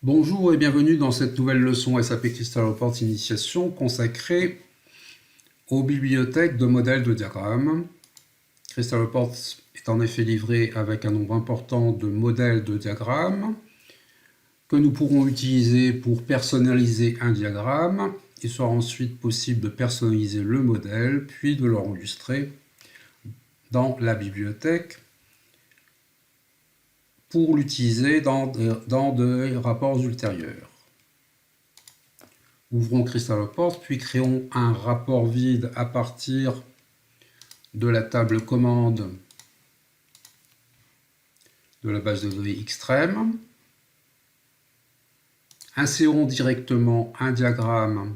Bonjour et bienvenue dans cette nouvelle leçon SAP Crystal Report Initiation consacrée aux bibliothèques de modèles de diagrammes. Crystal Report est en effet livré avec un nombre important de modèles de diagrammes que nous pourrons utiliser pour personnaliser un diagramme. Il sera ensuite possible de personnaliser le modèle puis de l'enregistrer dans la bibliothèque pour l'utiliser dans des rapports ultérieurs. Ouvrons Crystal Report, puis créons un rapport vide à partir de la table commande de la base de données Xtreme. Insérons directement un diagramme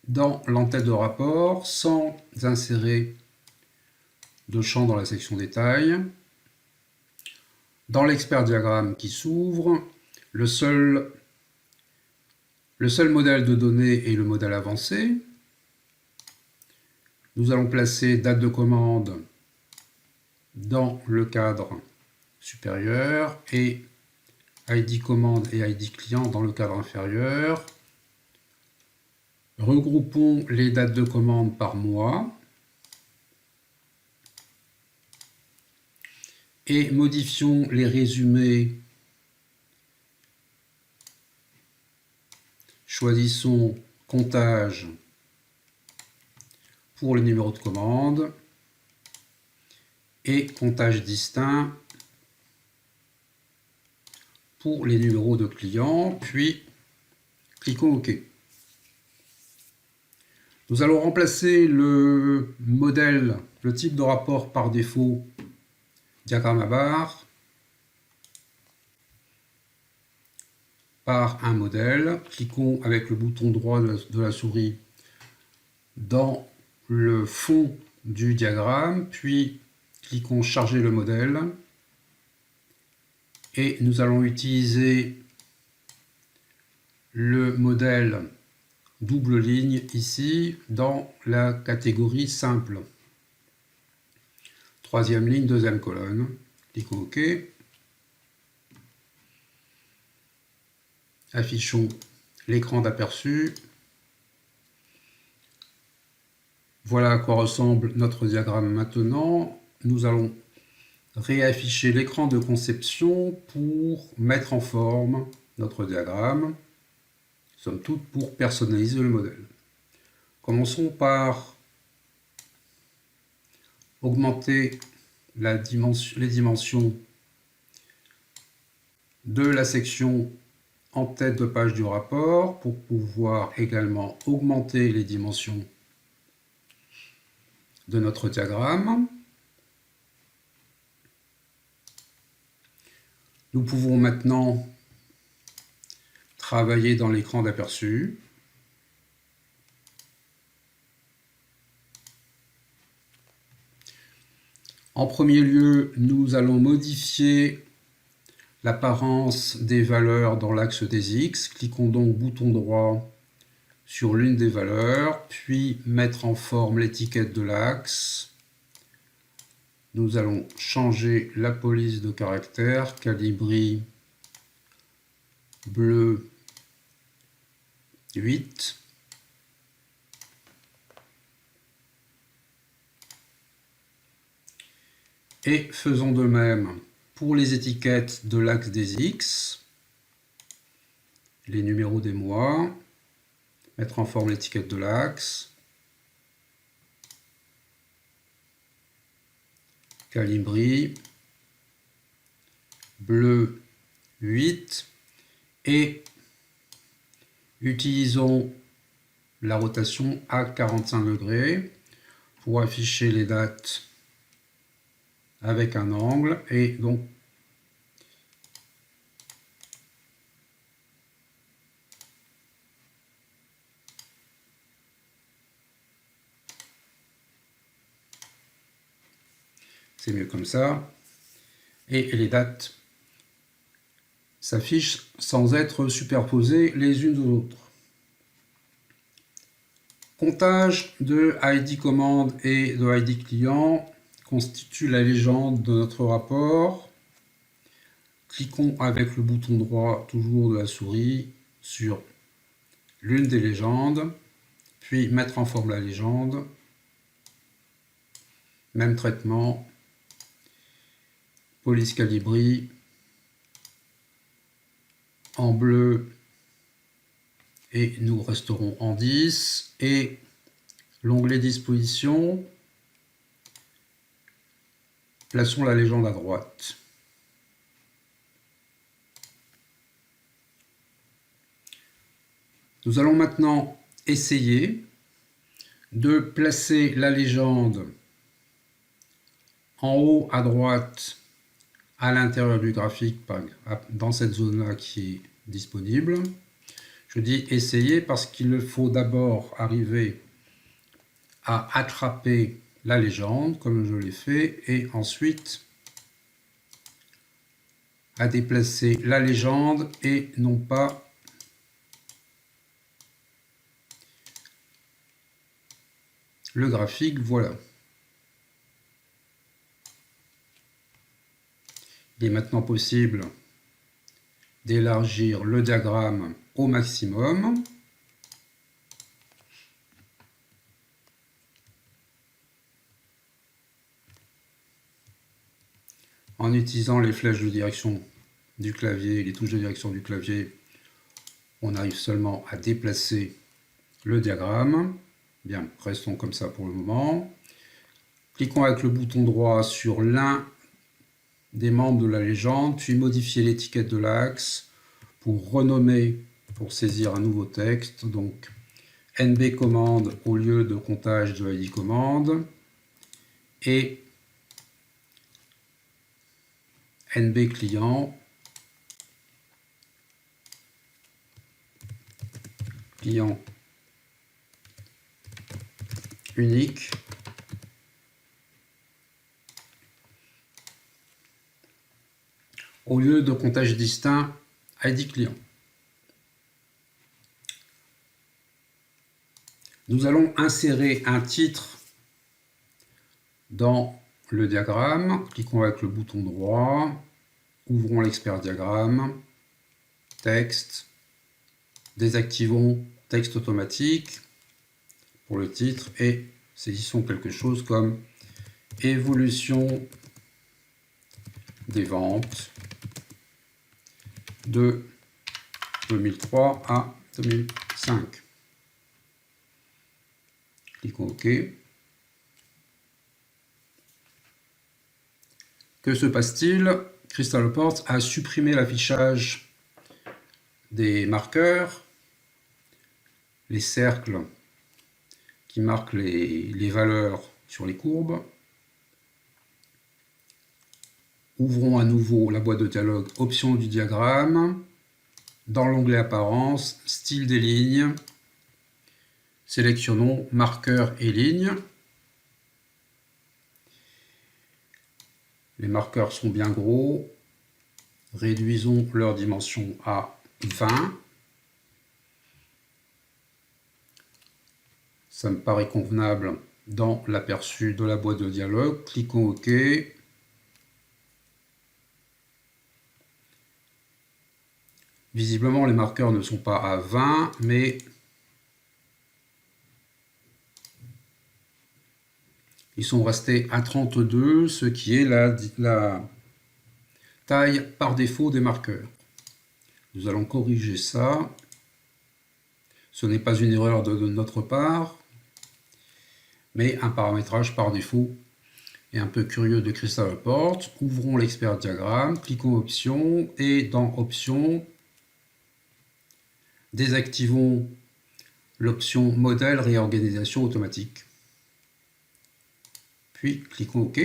dans l'entête de rapport sans insérer de champ dans la section détail. Dans l'expert diagramme qui s'ouvre, le seul modèle de données est le modèle avancé. Nous allons placer date de commande dans le cadre supérieur et ID commande et ID client dans le cadre inférieur. Regroupons les dates de commande par mois et modifions les résumés. Choisissons comptage pour les numéros de commande et comptage distinct pour les numéros de clients, puis cliquons OK. Nous allons remplacer le modèle, le type de rapport par défaut, diagramme à barre, par un modèle. Cliquons avec le bouton droit de la souris dans le fond du diagramme, puis cliquons charger le modèle et nous allons utiliser le modèle double ligne ici dans la catégorie simple. Troisième ligne, deuxième colonne. Cliquons OK. Affichons l'écran d'aperçu. Voilà à quoi ressemble notre diagramme maintenant. Nous allons réafficher l'écran de conception pour mettre en forme notre diagramme, somme toute pour personnaliser le modèle. Commençons par augmenter les dimensions de la section en tête de page du rapport pour pouvoir également augmenter les dimensions de notre diagramme. Nous pouvons maintenant travailler dans l'écran d'aperçu. En premier lieu, nous allons modifier l'apparence des valeurs dans l'axe des X. Cliquons donc bouton droit sur l'une des valeurs, puis mettre en forme l'étiquette de l'axe. Nous allons changer la police de caractère, calibri bleu 8. Et faisons de même pour les étiquettes de l'axe des X, les numéros des mois, mettre en forme l'étiquette de l'axe, calibri bleu 8 et utilisons la rotation à 45 degrés pour afficher les dates avec un angle et donc c'est mieux comme ça. Et les dates s'affichent sans être superposées les unes aux autres. Comptage de ID commande et de ID client constitue la légende de notre rapport. cliquons avec le bouton droit, toujours de la souris, sur l'une des légendes, puis mettre en forme la légende. Même traitement, police Calibri, en bleu, et nous resterons en 10, et l'onglet disposition, plaçons la légende à droite. Nous allons maintenant essayer de placer la légende en haut à droite à l'intérieur du graphique dans cette zone-là qui est disponible. Je dis essayer parce qu'il faut d'abord arriver à attraper la légende comme je l'ai fait et ensuite à déplacer la légende et non pas le graphique. Voilà. Il est maintenant possible d'élargir le diagramme au maximum. En utilisant les flèches de direction du clavier, les touches de direction du clavier, on arrive seulement à déplacer le diagramme. Bien, restons comme ça pour le moment. Cliquons avec le bouton droit sur l'un des membres de la légende, puis modifier l'étiquette de l'axe pour renommer, pour saisir un nouveau texte. Donc, NB commande au lieu de comptage de ID commande et NB client, client unique, au lieu de comptage distinct ID client. Nous allons insérer un titre dans le diagramme. Cliquons avec le bouton droit, ouvrons l'expert diagramme, texte, désactivons texte automatique pour le titre et saisissons quelque chose comme évolution des ventes de 2003 à 2005. Cliquons OK. Que se passe-t-il? Crystalport a supprimé l'affichage des marqueurs, les cercles qui marquent les valeurs sur les courbes. Ouvrons à nouveau la boîte de dialogue Options du diagramme. Dans l'onglet Apparence, Style des lignes, sélectionnons Marqueurs et lignes. Les marqueurs sont bien gros. Réduisons leur dimension à 20. Ça me paraît convenable dans l'aperçu de la boîte de dialogue. Cliquons OK. Visiblement, les marqueurs ne sont pas à 20, mais ils sont restés à 32, ce qui est la taille par défaut des marqueurs. Nous allons corriger ça. Ce n'est pas une erreur de notre part, mais un paramétrage par défaut est un peu curieux de Crystalport. Ouvrons l'expert diagramme, cliquons Options et dans Options, désactivons l'option Modèle réorganisation automatique. Puis cliquons OK.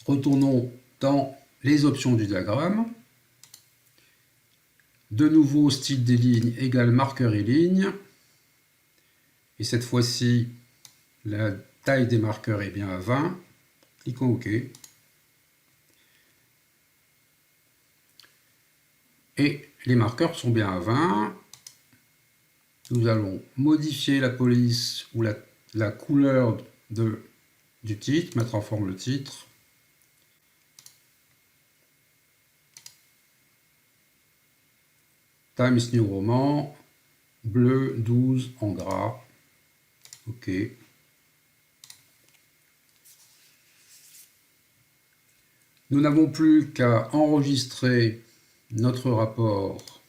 Retournons dans les options du diagramme. De nouveau, style des lignes égale marqueur et ligne. Et cette fois-ci, la taille des marqueurs est bien à 20. Cliquons OK. Et les marqueurs sont bien à 20. Nous allons modifier la police ou la couleur du titre, mettre en forme le titre. Times New Roman, bleu 12 en gras. OK. Nous n'avons plus qu'à enregistrer notre rapport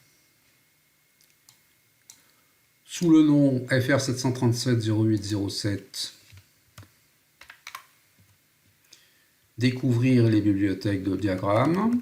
sous le nom FR 737-08-07. Découvrir les bibliothèques de diagrammes.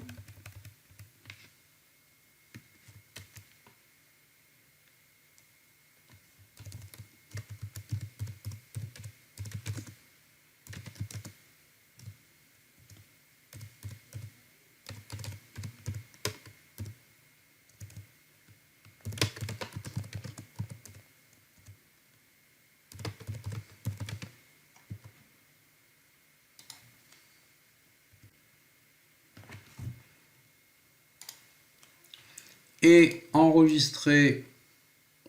Et enregistrer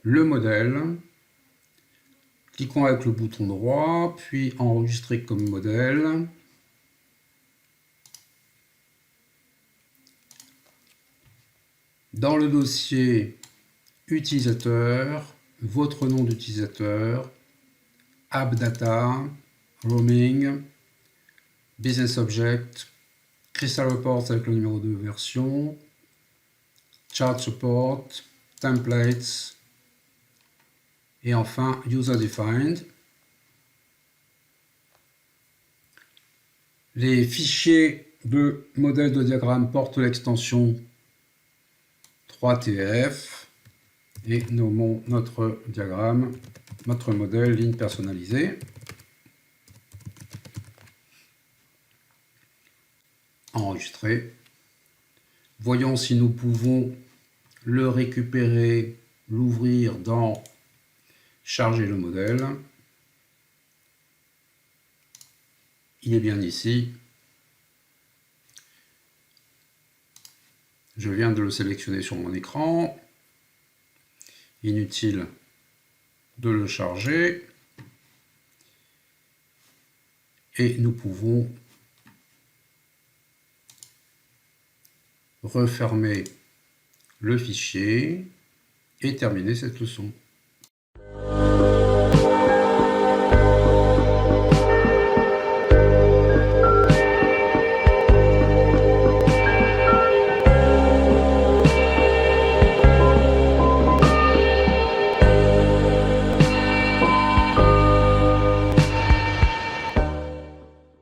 le modèle. Cliquons avec le bouton droit, puis enregistrer comme modèle. Dans le dossier utilisateur, votre nom d'utilisateur, app data, roaming, business object, Crystal Reports avec le numéro de version, chart support, templates, et enfin user defined. Les fichiers de modèle de diagramme portent l'extension 3TF et nommons notre diagramme, notre modèle ligne personnalisée. Enregistrer. Voyons si nous pouvons le récupérer, l'ouvrir dans charger le modèle. Il est bien ici. Je viens de le sélectionner sur mon écran. Inutile de le charger. Et nous pouvons refermer le fichier et terminer cette leçon.